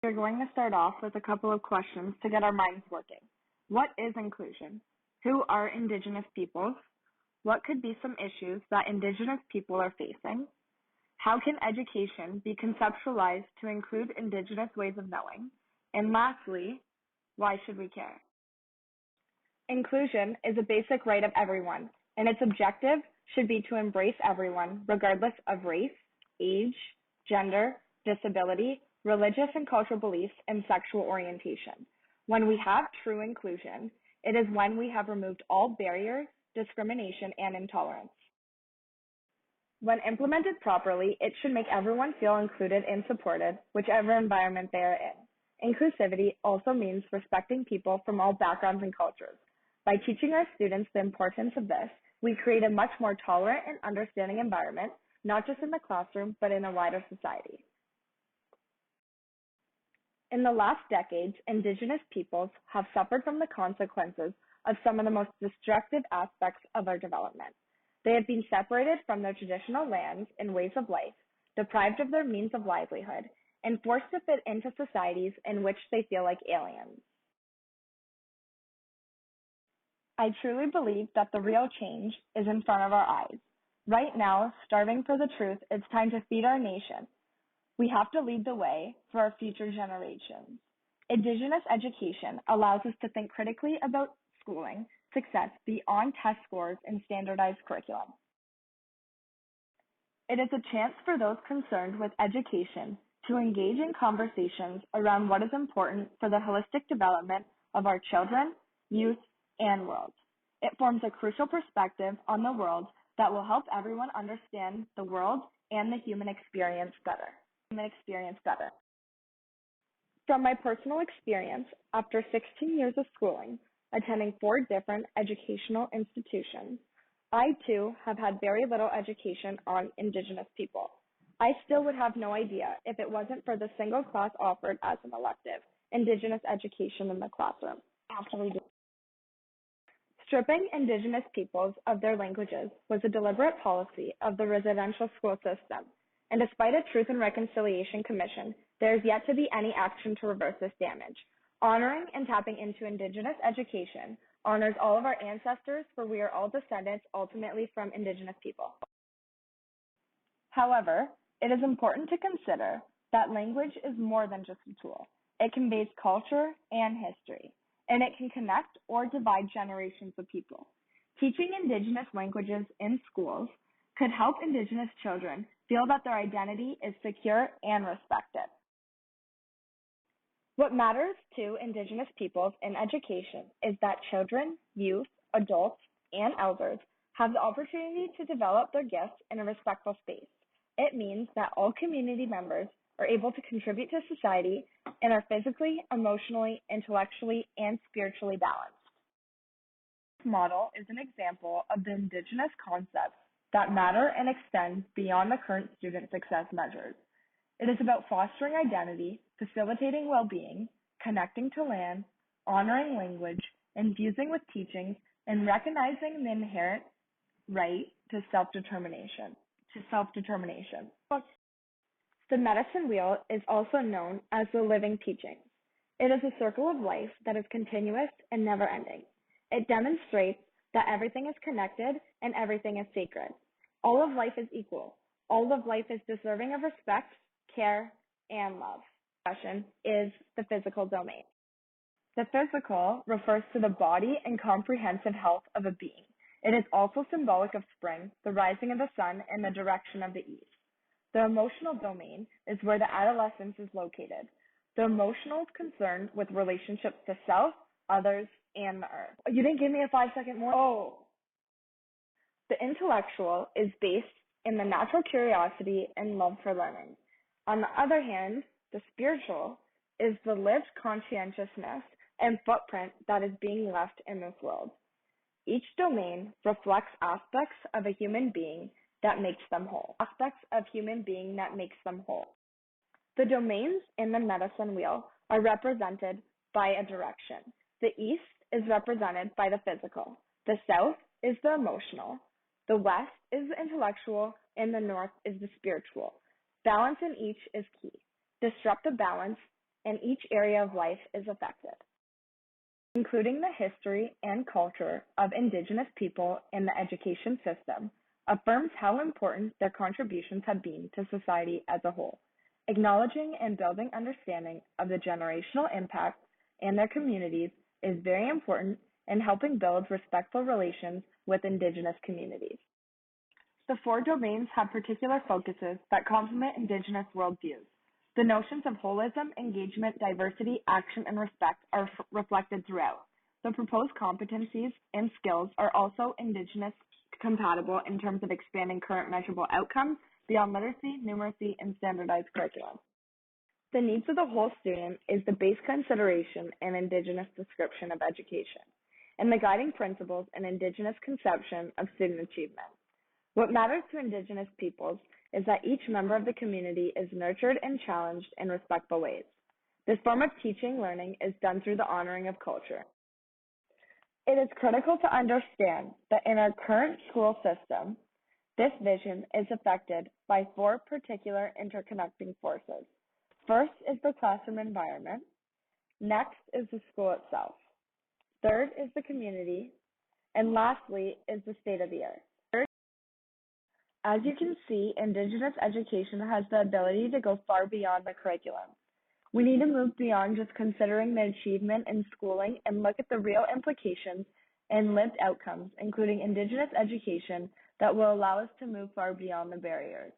We're going to start off with a couple of questions to get our minds working. What is inclusion? Who are Indigenous peoples? What could be some issues that Indigenous people are facing? How can education be conceptualized to include Indigenous ways of knowing? And lastly, why should we care? Inclusion is a basic right of everyone, and its objective should be to embrace everyone, regardless of race, age, gender, disability, religious and cultural beliefs, and sexual orientation. When we have true inclusion, it is when we have removed all barriers, discrimination, and intolerance. When implemented properly, it should make everyone feel included and supported, whichever environment they are in. Inclusivity also means respecting people from all backgrounds and cultures. By teaching our students the importance of this, we create a much more tolerant and understanding environment, not just in the classroom, but in a wider society. In the last decades, Indigenous peoples have suffered from the consequences of some of the most destructive aspects of our development. They have been separated from their traditional lands and ways of life, deprived of their means of livelihood, and forced to fit into societies in which they feel like aliens. I truly believe that the real change is in front of our eyes. Right now, starving for the truth, it's time to feed our nation. We have to lead the way for our future generations. Indigenous education allows us to think critically about schooling success beyond test scores and standardized curriculum. It is a chance for those concerned with education to engage in conversations around what is important for the holistic development of our children, youth, and world. It forms a crucial perspective on the world that will help everyone understand the world and the human experience better. From my personal experience, after 16 years of schooling, attending 4 different educational institutions, I too have had very little education on Indigenous people. I still would have no idea if it wasn't for the single class offered as an elective, Indigenous education in the classroom. Stripping Indigenous peoples of their languages was a deliberate policy of the residential school system, and despite a Truth and Reconciliation Commission, there is yet to be any action to reverse this damage. Honoring and tapping into Indigenous education honors all of our ancestors, for we are all descendants ultimately from Indigenous people. However, it is important to consider that language is more than just a tool. It conveys culture and history, and it can connect or divide generations of people. Teaching Indigenous languages in schools could help Indigenous children feel that their identity is secure and respected. What matters to Indigenous peoples in education is that children, youth, adults, and elders have the opportunity to develop their gifts in a respectful space. It means that all community members are able to contribute to society and are physically, emotionally, intellectually, and spiritually balanced. This model is an example of the Indigenous concepts that matter and extend beyond the current student success measures. It is about fostering identity, facilitating well-being, connecting to land, honoring language, infusing with teachings, and recognizing the inherent right to self-determination. The medicine wheel is also known as the living teaching. It is a circle of life that is continuous and never-ending. It demonstrates that everything is connected and everything is sacred. All of life is equal. All of life is deserving of respect, care, and love. Question is the physical domain. The physical refers to the body and comprehensive health of a being. It is also symbolic of spring, the rising of the sun, and the direction of the east. The emotional domain is where the adolescence is located. The emotional is concerned with relationships to self, others, and the earth. You didn't give me a 5-second warning. Oh. The intellectual is based in the natural curiosity and love for learning. On the other hand, the spiritual is the lived conscientiousness and footprint that is being left in this world. Each domain reflects aspects of a human being that makes them whole. The domains in the medicine wheel are represented by a direction. The east is represented by the physical. The south is the emotional. The west is the intellectual, and the north is the spiritual. Balance in each is key. Disrupt the balance, and each area of life is affected, including the history and culture of Indigenous people in the education system, affirms how important their contributions have been to society as a whole, acknowledging and building understanding of the generational impacts and their communities is very important in helping build respectful relations with Indigenous communities. The four domains have particular focuses that complement Indigenous worldviews. The notions of holism, engagement, diversity, action, and respect are reflected throughout. The proposed competencies and skills are also Indigenous compatible in terms of expanding current measurable outcomes beyond literacy, numeracy, and standardized curriculum. The needs of the whole student is the base consideration in Indigenous description of education, and the guiding principles in Indigenous conception of student achievement. What matters to Indigenous peoples is that each member of the community is nurtured and challenged in respectful ways. This form of teaching learning is done through the honoring of culture. It is critical to understand that in our current school system, this vision is affected by four particular interconnecting forces. First is the classroom environment. Next is the school itself. Third is the community. And lastly is the state of the art. As you can see, Indigenous education has the ability to go far beyond the curriculum. We need to move beyond just considering the achievement in schooling and look at the real implications and lived outcomes, including Indigenous education, that will allow us to move far beyond the barriers.